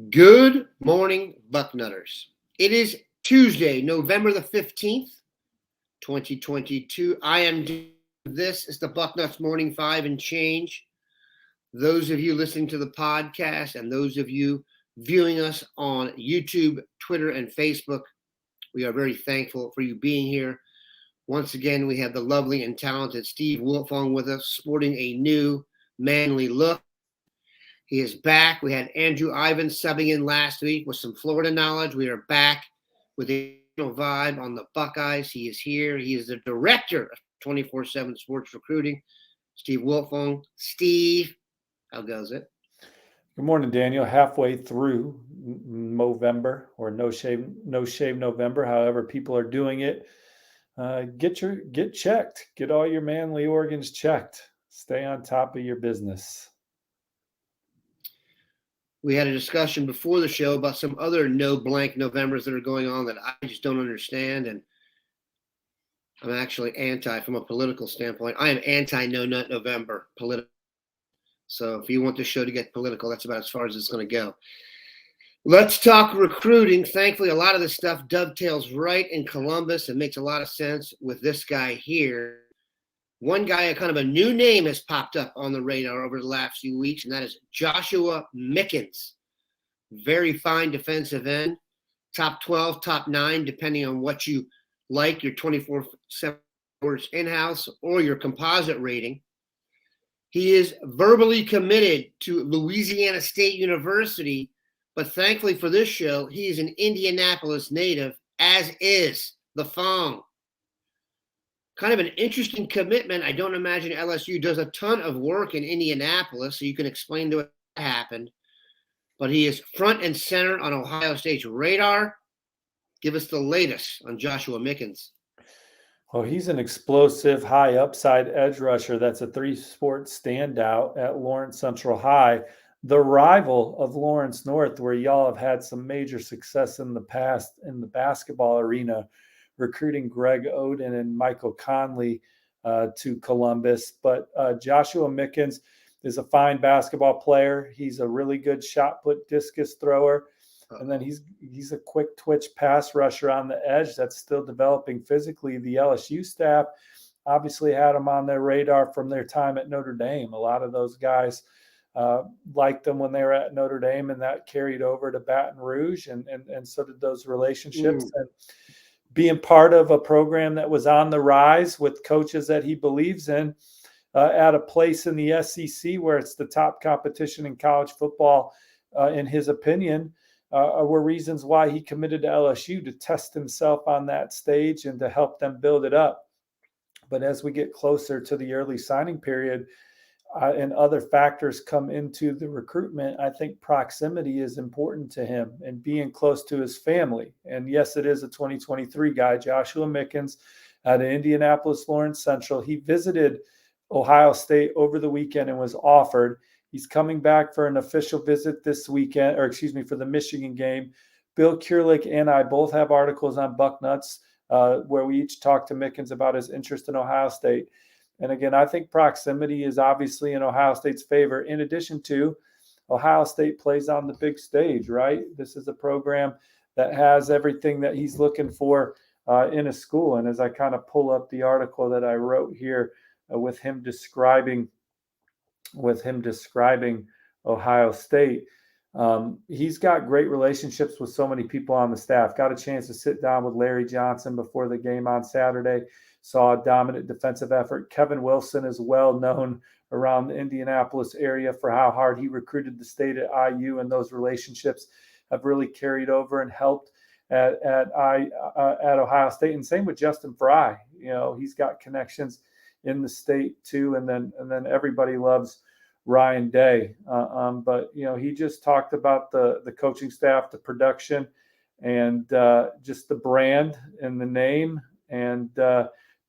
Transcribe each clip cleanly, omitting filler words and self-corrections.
Good morning, Bucknutters. It is Tuesday, November the 15th, 2022. This is the Bucknuts Morning 5 and change. Those of you listening to the podcast and those of you viewing us on YouTube, Twitter, and Facebook, we are very thankful for you being here. Once again, we have the lovely and talented Steve Wiltfong with us, sporting a new manly look. He is back. We had Andrew Ivan subbing in last week with some Florida knowledge. We are back with a vibe on the Buckeyes. He is here. He is the director of 24/7 Sports Recruiting, Steve Wiltfong. Steve, how goes it? Good morning, Daniel. Halfway through November, or no shave November, however people are doing it. Get checked. Get all your manly organs checked. Stay on top of your business. We had a discussion before the show about some other no blank Novembers that are going on that I just don't understand, and I'm actually anti from a political standpoint. I am anti No Nut November political. So if you want the show to get political, that's about as far as it's going to go. Let's talk recruiting. Thankfully, a lot of this stuff dovetails right in Columbus and makes a lot of sense with this guy here. One guy, a kind of a new name, has popped up on the radar over the last few weeks, and that is Joshua Mickens. Very fine defensive end, top 12, top 9, depending on what you like, your 24/7 in-house or your composite rating. He is verbally committed to Louisiana State University, but thankfully for this show, he is an Indianapolis native, as is the Fong. Kind of an interesting commitment. I don't imagine LSU does a ton of work in Indianapolis, so you can explain to it what happened. But he is front and center on Ohio State's radar. Give us the latest on Joshua Mickens. Well, he's an explosive, high upside edge rusher that's a three-sport standout at Lawrence Central High, the rival of Lawrence North, where y'all have had some major success in the past in the basketball arena, recruiting Greg Oden and Michael Conley to Columbus. But Joshua Mickens is a fine basketball player. He's a really good shot put discus thrower. And then he's a quick twitch pass rusher on the edge that's still developing physically. The LSU staff obviously had him on their radar from their time at Notre Dame. A lot of those guys liked them when they were at Notre Dame, and that carried over to Baton Rouge, and so did those relationships. And being part of a program that was on the rise with coaches that he believes in at a place in the SEC where it's the top competition in college football, in his opinion, were reasons why he committed to LSU, to test himself on that stage and to help them build it up. But as we get closer to the early signing period and other factors come into the recruitment, I think proximity is important to him and being close to his family. And yes, it is a 2023 guy, Joshua Mickens, at Indianapolis Lawrence Central. He visited Ohio State over the weekend and was offered. He's coming back for an official visit this weekend, for the Michigan game. Bill Kurlick and I both have articles on Bucknuts where we each talked to Mickens about his interest in Ohio State. And again, I think proximity is obviously in Ohio State's favor. In addition to, Ohio State plays on the big stage, right? This is a program that has everything that he's looking for in a school. And as I kind of pull up the article that I wrote here with him describing Ohio State, he's got great relationships with so many people on the staff. Got a chance to sit down with Larry Johnson before the game on Saturday. Saw a dominant defensive effort. Kevin Wilson is well known around the Indianapolis area for how hard he recruited the state at IU, and those relationships have really carried over and helped at Ohio State. And same with Justin Fry. You know, he's got connections in the state too. And then everybody loves Ryan Day. But you know, he just talked about the coaching staff, the production, and just the brand and the name, and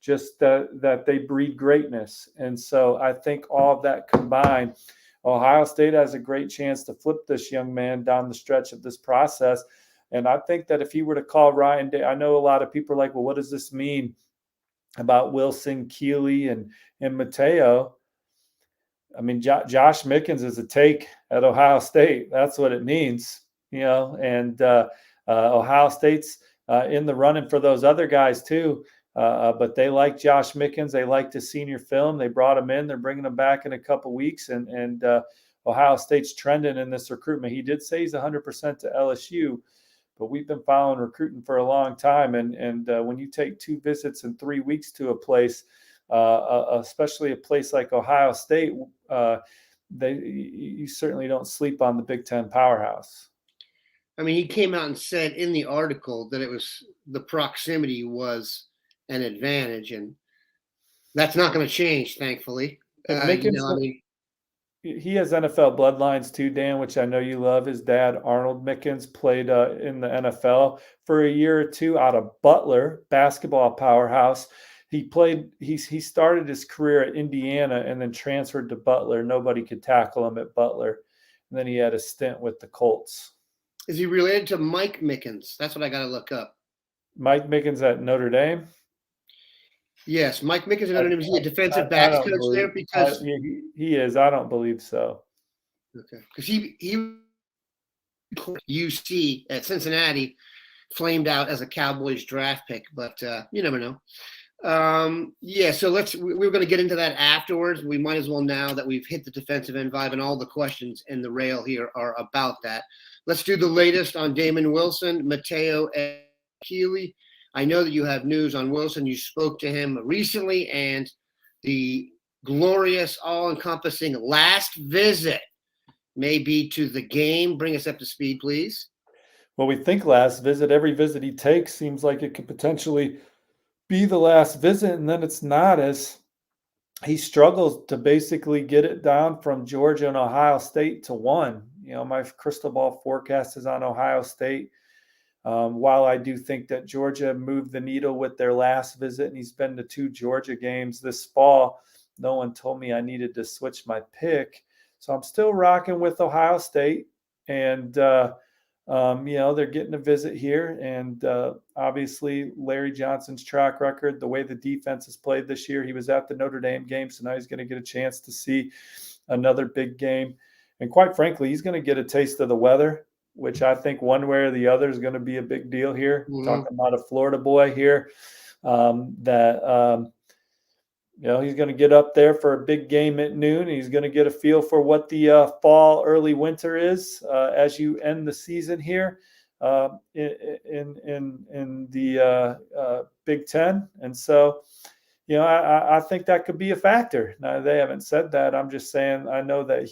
just that they breed greatness. And so I think all of that combined, Ohio State has a great chance to flip this young man down the stretch of this process. And I think that if he were to call Ryan Day, I know a lot of people are like, well, what does this mean about Wilson, Keeley, and Matayo? I mean, Josh Mickens is a take at Ohio State. That's what it means. and Ohio State's in the running for those other guys too. But they like Josh Mickens. They liked his senior film. They brought him in. They're bringing him back in a couple weeks, and Ohio State's trending in this recruitment. He did say he's 100% to LSU, but we've been following recruiting for a long time. And when you take 2 visits in 3 weeks to a place, especially a place like Ohio State, you certainly don't sleep on the Big Ten powerhouse. I mean, he came out and said in the article that it was the proximity was an advantage, and that's not going to change, thankfully. He has NFL bloodlines too, Dan, which I know you love. His dad, Arnold Mickens, played in the NFL for a year or two out of Butler, basketball powerhouse. He started his career at Indiana and then transferred to Butler. Nobody could tackle him at Butler. And then he had a stint with the Colts. Is he related to Mike Mickens? That's what I got to look up. Mike Mickens at Notre Dame? Yes, Mike Mickens at Notre Dame. Is he a defensive backs coach there? Because he is. I don't believe so. Okay, because he UC at Cincinnati flamed out as a Cowboys draft pick, but you never know. So we're going to get into that afterwards. We might as well now that we've hit the defensive end vibe, and all the questions in the rail here are about that. Let's do the latest on Damon Wilson, Matayo Keeley. I know that you have news on Wilson. You spoke to him recently, and the glorious, all-encompassing last visit may be to the game. Bring us up to speed, please. Well, we think last visit. Every visit he takes seems like it could potentially be the last visit, and then it's not, as he struggles to basically get it down from Georgia and Ohio State to 1. My crystal ball forecast is on Ohio State. While I do think that Georgia moved the needle with their last visit, and he's been to 2 Georgia games this fall, no one told me I needed to switch my pick. So I'm still rocking with Ohio State, and they're getting a visit here. And obviously Larry Johnson's track record, the way the defense has played this year, he was at the Notre Dame game, so now he's going to get a chance to see another big game. And quite frankly, he's going to get a taste of the weather, which I think one way or the other is going to be a big deal here. Mm-hmm. Talking about a Florida boy here, he's going to get up there for a big game at noon. He's going to get a feel for what the fall, early winter is as you end the season here in the Big Ten. And so, I think that could be a factor. Now, they haven't said that. I'm just saying I know that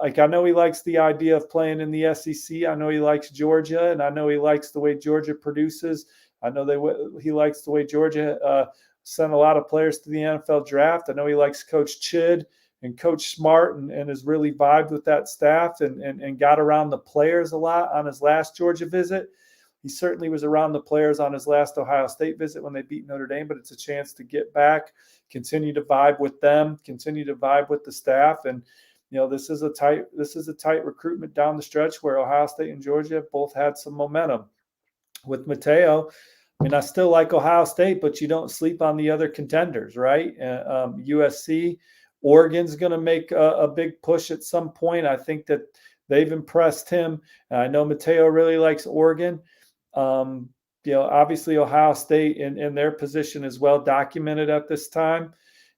I know he likes the idea of playing in the SEC. I know he likes Georgia, and I know he likes the way Georgia produces. I know he likes the way Georgia sent a lot of players to the NFL draft. I know he likes Coach Chid and Coach Smart and has really vibed with that staff and got around the players a lot on his last Georgia visit. He certainly was around the players on his last Ohio State visit when they beat Notre Dame, but it's a chance to get back, continue to vibe with them, continue to vibe with the staff. And this is a tight recruitment down the stretch where Ohio State and Georgia have both had some momentum. With Matayo, I still like Ohio State, but you don't sleep on the other contenders, right? USC, Oregon's going to make a big push at some point. I think that they've impressed him. And I know Matayo really likes Oregon. Obviously Ohio State in their position is well documented at this time.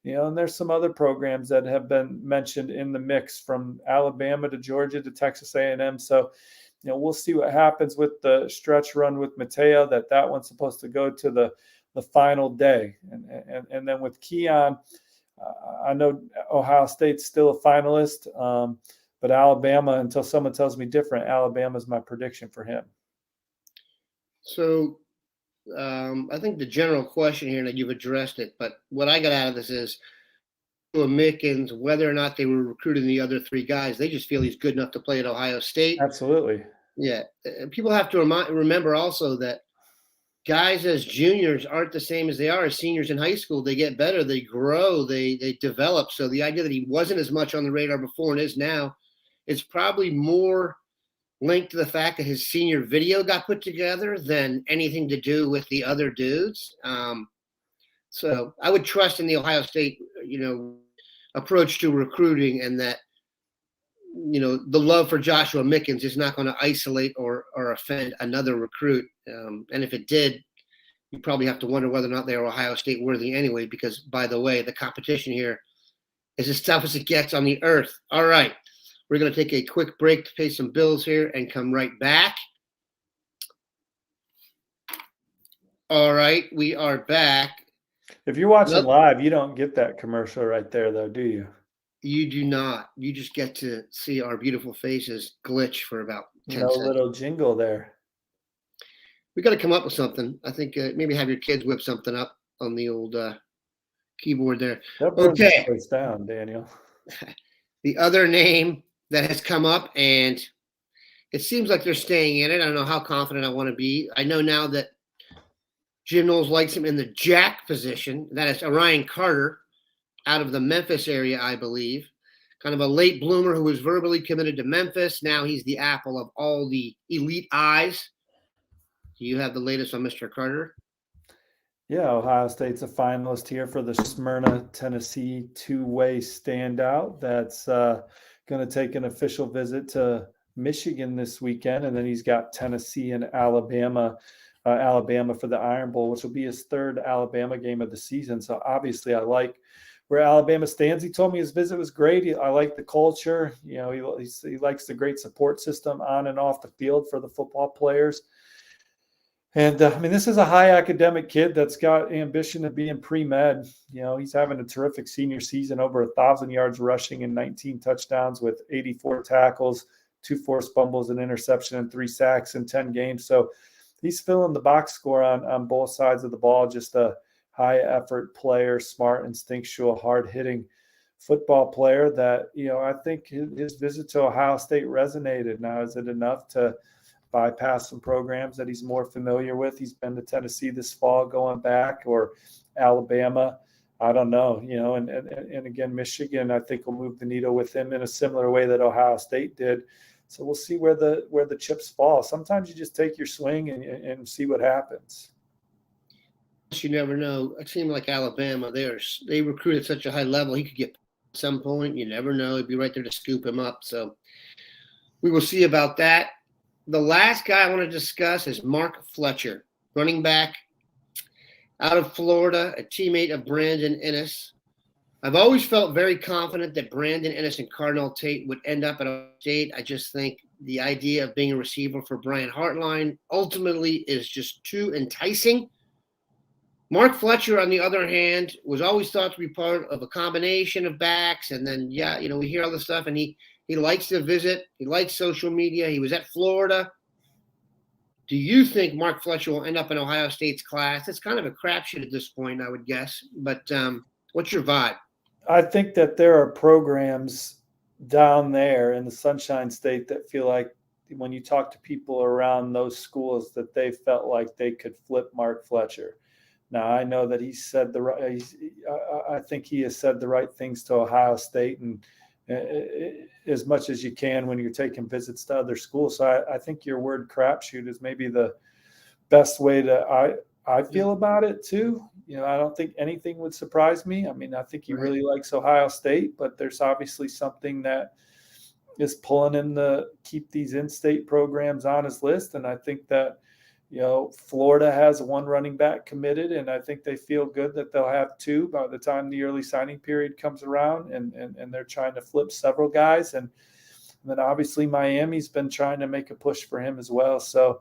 And there's some other programs that have been mentioned in the mix, from Alabama to Georgia to Texas A&M. So, we'll see what happens with the stretch run with Matayo. That one's supposed to go to the final day. And then with Keon, I know Ohio State's still a finalist, but Alabama, until someone tells me different, Alabama's my prediction for him. So I think the general question here, that you've addressed it, but what I got out of this is Mickens, whether or not they were recruiting the other 3 guys, they just feel he's good enough to play at Ohio State. Absolutely. Yeah. People have to remember also that guys as juniors aren't the same as they are as seniors in high school. They get better, they grow, they develop. So the idea that he wasn't as much on the radar before and is now, it's probably more linked to the fact that his senior video got put together than anything to do with the other dudes. So I would trust in the Ohio State, approach to recruiting, and that the love for Joshua Mickens is not going to isolate or offend another recruit. And if it did, you probably have to wonder whether or not they are Ohio State worthy anyway, because, by the way, the competition here is as tough as it gets on the earth. All right. We're going to take a quick break to pay some bills here and come right back. All right. We are back. If you're watching live, you don't get that commercial right there, though, do you? You do not. You just get to see our beautiful faces glitch for about 10 seconds. Little jingle there. We got to come up with something. I think maybe have your kids whip something up on the old keyboard there. Okay. That down, Daniel. The other name that has come up, and it seems like they're staying in it. I don't know how confident I want to be. I know now that Jim Knowles likes him in the jack position. That is Arian Carter out of the Memphis area, I believe. Kind of a late bloomer who was verbally committed to Memphis. Now he's the apple of all the elite eyes. Do you have the latest on Mr. Carter? Yeah, Ohio State's a finalist here for the Smyrna, Tennessee two-way standout. That's going to take an official visit to Michigan this weekend, and then he's got Tennessee and Alabama for the Iron Bowl, which will be his third Alabama game of the season. So obviously I like where Alabama stands. He told me his visit was great. I like the culture. He likes the great support system on and off the field for the football players. And this is a high academic kid that's got ambition to be in pre-med. He's having a terrific senior season, over 1,000 yards rushing and 19 touchdowns with 84 tackles, 2 forced fumbles, an interception, and 3 sacks in 10 games. So he's filling the box score on both sides of the ball. Just a high effort player, smart, instinctual, hard hitting football player that, I think his visit to Ohio State resonated. Now, is it enough to bypass some programs that he's more familiar with? He's been to Tennessee this fall going back, or Alabama. I don't know, and again, Michigan, I think, will move the needle with him in a similar way that Ohio State did. So we'll see where the chips fall. Sometimes you just take your swing and see what happens. You never know. A team like Alabama, they recruit at such a high level. He could get at some point. You never know. He'd be right there to scoop him up. So we will see about that. The last guy I want to discuss is Mark Fletcher, running back out of Florida, a teammate of Brandon Inniss. I've always felt very confident that Brandon Inniss and Cardinal Tate would end up at Ohio State. I just think the idea of being a receiver for Brian Hartline ultimately is just too enticing. Mark Fletcher, on the other hand, was always thought to be part of a combination of backs. And then, we hear all this stuff, and he likes to visit. He likes social media. He was at Florida. Do you think Mark Fletcher will end up in Ohio State's class? It's kind of a crapshoot at this point, I would guess. But what's your vibe? I think that there are programs down there in the Sunshine State that feel like when you talk to people around those schools that they felt like they could flip Mark Fletcher. Now, I know that I think he has said the right things to Ohio State, and as much as you can when you're taking visits to other schools. So I think your word crapshoot is maybe the best way to I feel about it too. I don't think anything would surprise me. I think he really likes Ohio State, but there's obviously something that is pulling him to keep these in-state programs on his list. And I think that, Florida has 1 running back committed, and I think they feel good that they'll have 2 by the time the early signing period comes around, and they're trying to flip several guys. And then obviously Miami's been trying to make a push for him as well. So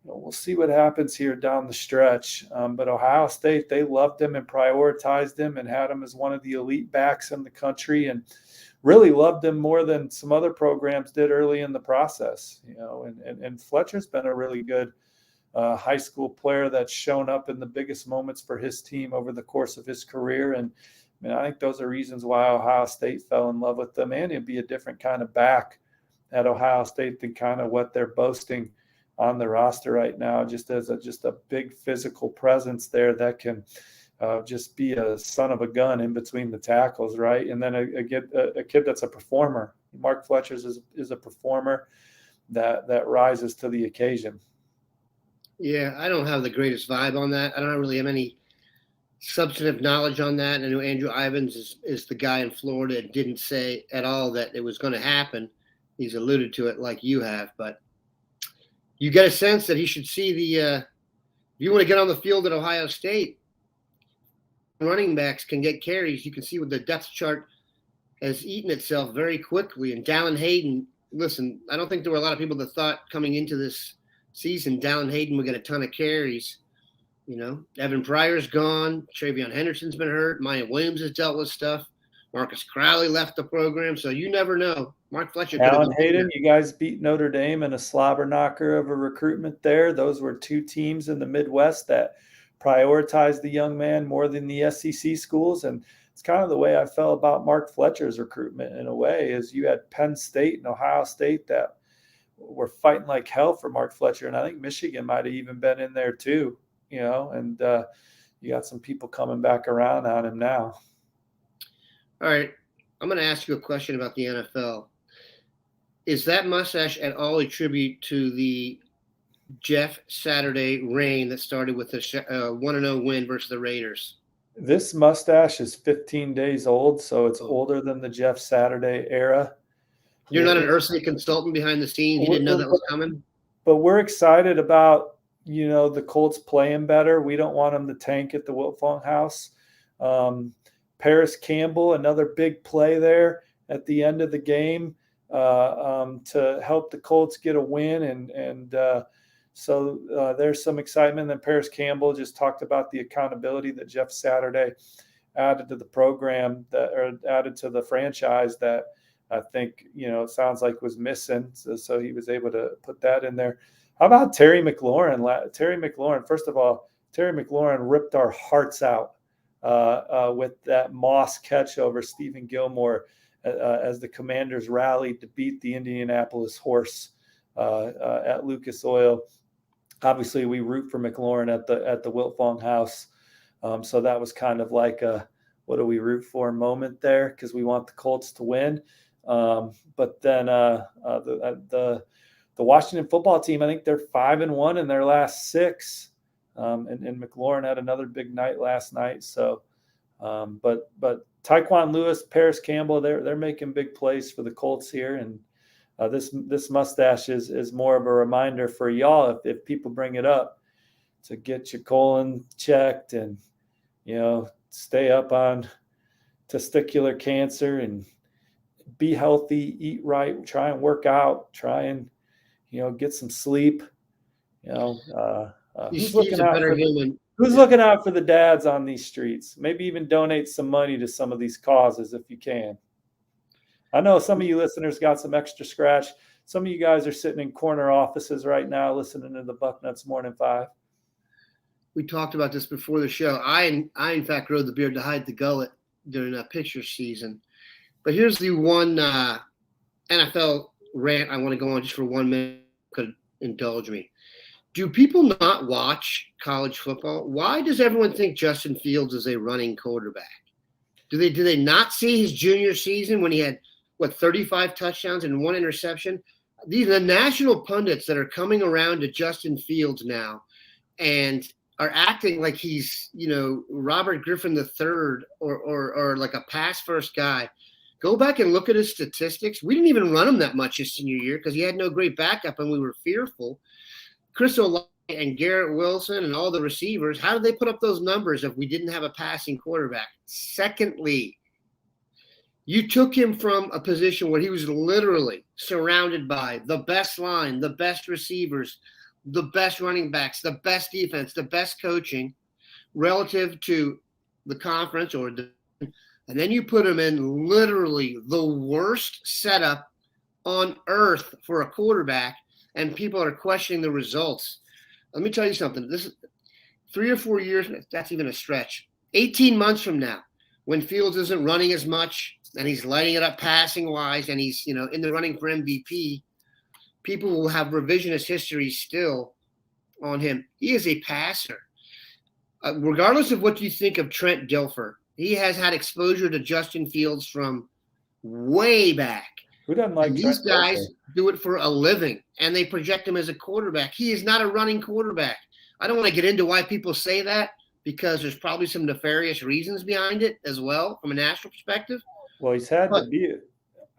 we'll see what happens here down the stretch. But Ohio State, they loved him and prioritized him and had him as one of the elite backs in the country, and really loved him more than some other programs did early in the process. And Fletcher's been a really good high school player that's shown up in the biggest moments for his team over the course of his career. And I think those are reasons why Ohio State fell in love with them, and it'd be a different kind of back at Ohio State than kind of what they're boasting on the roster right now, just as a big physical presence there that can just be a son of a gun in between the tackles, right? And then a kid that's a performer. Mark Fletcher is a performer that rises to the occasion. Yeah, I don't have the greatest vibe on that. I don't really have any substantive knowledge on that. I know Andrew Ivins is the guy in Florida that didn't say at all that it was going to happen. he's alluded to it like you have, but you get a sense that he should see if you want to get on the field at Ohio State, running backs can get carries. You can see what the depth chart has eaten itself very quickly. And Dallin Hayden, listen, I don't think there were a lot of people that thought coming into this season Dallin Hayden would get a ton of carries. Evan Pryor's gone. Travion Henderson's been hurt. Maya Williams has dealt with stuff. Marcus Crowley left the program, so you never know. Mark Fletcher could have Alan been Hayden, you guys beat Notre Dame in a slobber knocker of a recruitment there. Those were two teams in the Midwest that prioritized the young man more than the SEC schools. And it's kind of the way I felt about Mark Fletcher's recruitment in a way, is you had Penn State and Ohio State that were fighting like hell for Mark Fletcher. And I think Michigan might have even been in there too, and you got some people coming back around on him now. All right. I'm going to ask you a question about the NFL. Is that mustache at all a tribute to the Jeff Saturday reign that started with the 1-0 win versus the Raiders? This mustache is 15 days old, so it's older than the Jeff Saturday era. You're not an earthly consultant behind the scenes. You didn't know that was coming? But we're excited about, the Colts playing better. We don't want them to tank at the Wiltfong house. Paris Campbell, another big play there at the end of the game to help the Colts get a win. So there's some excitement. Then Paris Campbell just talked about the accountability that Jeff Saturday added to the program, or added to the franchise, that I think, it sounds like was missing. So he was able to put that in there. How about Terry McLaurin? Terry McLaurin, first of all, Terry McLaurin ripped our hearts out with that Moss catch over Stephen Gilmore as the Commanders rallied to beat the Indianapolis Horse at Lucas Oil. Obviously, we root for McLaurin at the Wiltfong house. So that was kind of like a what do we root for moment there, because we want the Colts to win. But then the Washington football team, I think they're 5-1 in their last 6. And McLaurin had another big night last night. So, but Tyquan Lewis, Paris Campbell, they're making big plays for the Colts here. And this mustache is more of a reminder for y'all, if people bring it up, to get your colon checked and, stay up on testicular cancer and be healthy, eat right, try and work out, try and, get some sleep, Who's looking out for the dads on these streets? Maybe even donate some money to some of these causes if you can. I know some of you listeners got some extra scratch. Some of you guys are sitting in corner offices right now listening to the Bucknuts Morning 5. We talked about this before the show. I in fact rode the beard to hide the gullet during that picture season. But here's the one NFL rant I want to go on just for 1 minute. Could indulge me. Do people not watch college football? Why does everyone think Justin Fields is a running quarterback? Do they not see his junior season when he had 35 touchdowns and 1 interception? These are the national pundits that are coming around to Justin Fields now and are acting like he's, Robert Griffin III or like a pass first guy. Go back and look at his statistics. We didn't even run him that much his senior year because he had no great backup and we were fearful. Chris Olave and Garrett Wilson and all the receivers, how did they put up those numbers if we didn't have a passing quarterback? Secondly, you took him from a position where he was literally surrounded by the best line, the best receivers, the best running backs, the best defense, the best coaching relative to the conference and then you put him in literally the worst setup on earth for a quarterback, and people are questioning the results. Let me tell you something. This is 3 or 4 years, that's even a stretch. 18 months from now, when Fields isn't running as much and he's lighting it up passing-wise and he's, in the running for MVP, people will have revisionist history still on him. He is a passer. Regardless of what you think of Trent Dilfer, he has had exposure to Justin Fields from way back. Who doesn't like these guys do it for a living, and they project him as a quarterback. He is not a running quarterback. I don't want to get into why people say that because there's probably some nefarious reasons behind it as well from a national perspective. Well, he's had to be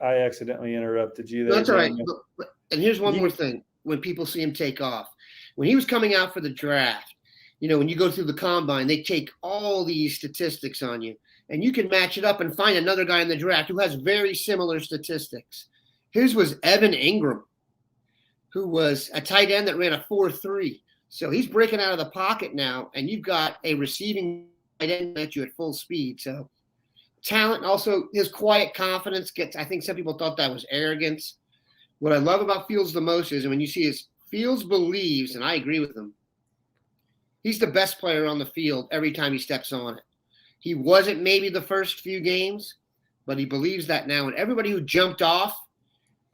I accidentally interrupted you there. That's all right. Daniel. And here's one more thing. When people see him take off, when he was coming out for the draft, when you go through the combine, they take all these statistics on you, and you can match it up and find another guy in the draft who has very similar statistics. His was Evan Ingram, who was a tight end that ran a 4.3. So he's breaking out of the pocket now, and you've got a receiving tight end at you at full speed. So talent, also his quiet confidence I think some people thought that was arrogance. What I love about Fields the most is when you see Fields believes, and I agree with him, he's the best player on the field every time he steps on it. He wasn't maybe the first few games, but he believes that now. And everybody who jumped off,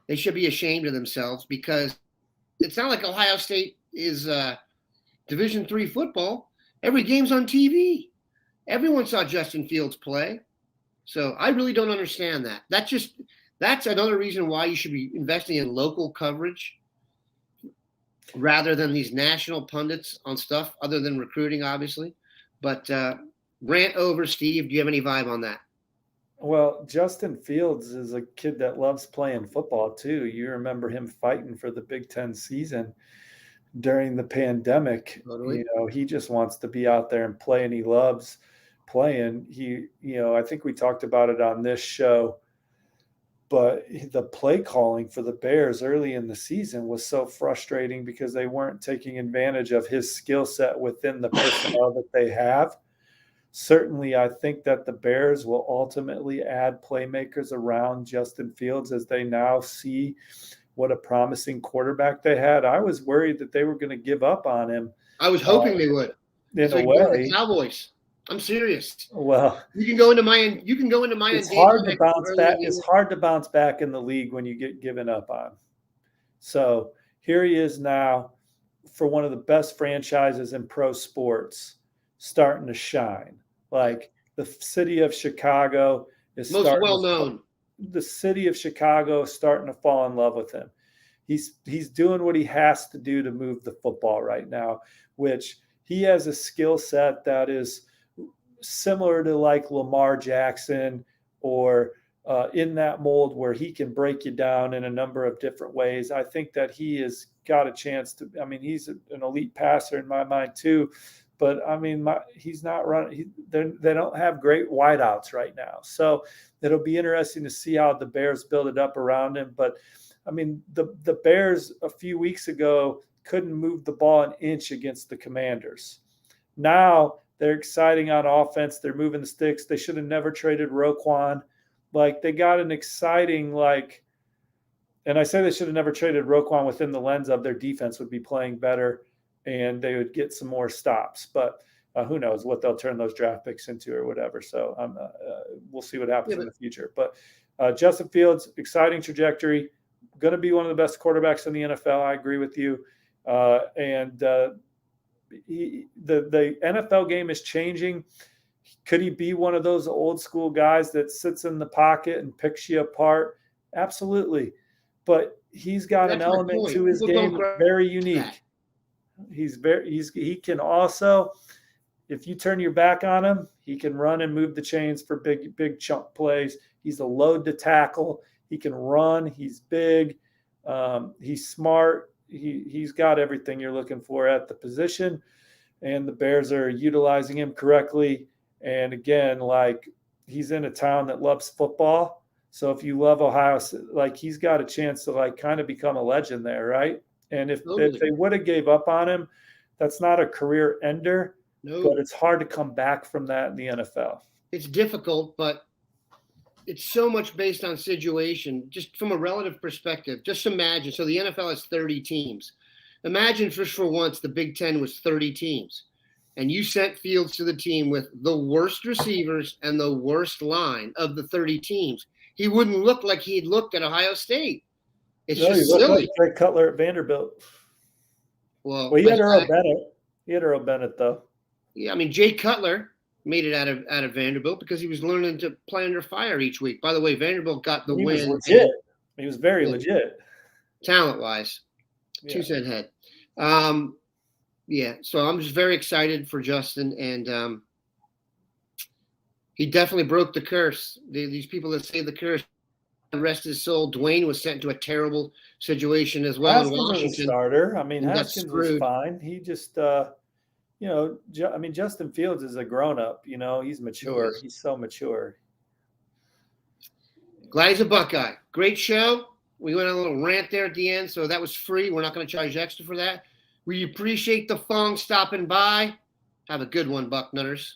they should be ashamed of themselves, because it's not like Ohio State is Division III football. Every game's on TV. Everyone saw Justin Fields play. So I really don't understand that. That's another reason why you should be investing in local coverage rather than these national pundits on stuff other than recruiting, obviously. But rant over, Steve. Do you have any vibe on that? Well, Justin Fields is a kid that loves playing football too. You remember him fighting for the Big Ten season during the pandemic. Totally. He just wants to be out there and play, and he loves playing. I think we talked about it on this show, but the play calling for the Bears early in the season was so frustrating because they weren't taking advantage of his skill set within the personnel that they have. Certainly, I think that the Bears will ultimately add playmakers around Justin Fields as they now see what a promising quarterback they had. I was worried that they were going to give up on him. I was hoping they would. In a way, the Cowboys. I'm serious. Well, you can go into my. It's hard to bounce back. It's hard to bounce back in the league when you get given up on. So here he is now, for one of the best franchises in pro sports, starting to shine. Like the city of Chicago is most well known. The city of Chicago is starting to fall in love with him. He's doing what he has to do to move the football right now, which he has a skill set that is similar to like Lamar Jackson, or in that mold where he can break you down in a number of different ways. I think that he has got a chance to. I mean, he's an elite passer in my mind too. But I mean, he's not running. They don't have great wideouts right now, so it'll be interesting to see how the Bears build it up around him. But I mean, the Bears a few weeks ago couldn't move the ball an inch against the Commanders. Now they're exciting on offense. They're moving the sticks. They should have never traded Roquan. Like, they got an exciting, and I say they should have never traded Roquan within the lens of their defense would be playing better and they would get some more stops. But who knows what they'll turn those draft picks into or whatever. So we'll see what happens in the future. But Justin Fields, exciting trajectory, going to be one of the best quarterbacks in the NFL. I agree with you. The NFL game is changing. Could he be one of those old school guys that sits in the pocket and picks you apart? Absolutely. But he's got an element to his game very unique. He can also, if you turn your back on him, he can run and move the chains for big chunk plays. He's a load to tackle. He can run. He's big. He's smart. He's got everything you're looking for at the position, and the Bears are utilizing him correctly. And again, he's in a town that loves football. So if you love Ohio, he's got a chance to kind of become a legend there, right? And if they would have gave up on him, that's not a career ender, but it's hard to come back from that in the NFL. It's difficult, but it's so much based on situation. Just from a relative perspective, just imagine. So the NFL has 30 teams. Imagine just for once the Big Ten was 30 teams, and you sent Fields to the team with the worst receivers and the worst line of the 30 teams. He wouldn't look like he'd looked at Ohio State. It's just silly. Like Greg Cutler at Vanderbilt. Well, he had Earl Bennett. He had Earl Bennett, though. Yeah, I mean, Jay Cutler made it out of Vanderbilt because he was learning to play under fire each week. By the way, Vanderbilt got the win. He was legit. He was very legit. Talent-wise. 2 cent head. So I'm just very excited for Justin, and he definitely broke the curse. These people that say the curse rest his soul, Dwayne was sent into a terrible situation as well in Haskins was a Washington. starter. I mean, and got Haskins was screwed. fine. He just, I mean, Justin Fields is a grown-up. He's mature. Yes. He's so mature. Glad he's a Buckeye. Great show. We went on a little rant there at the end, so that was free. We're not going to charge extra for that. We appreciate the Fong stopping by. Have a good one, Bucknutters.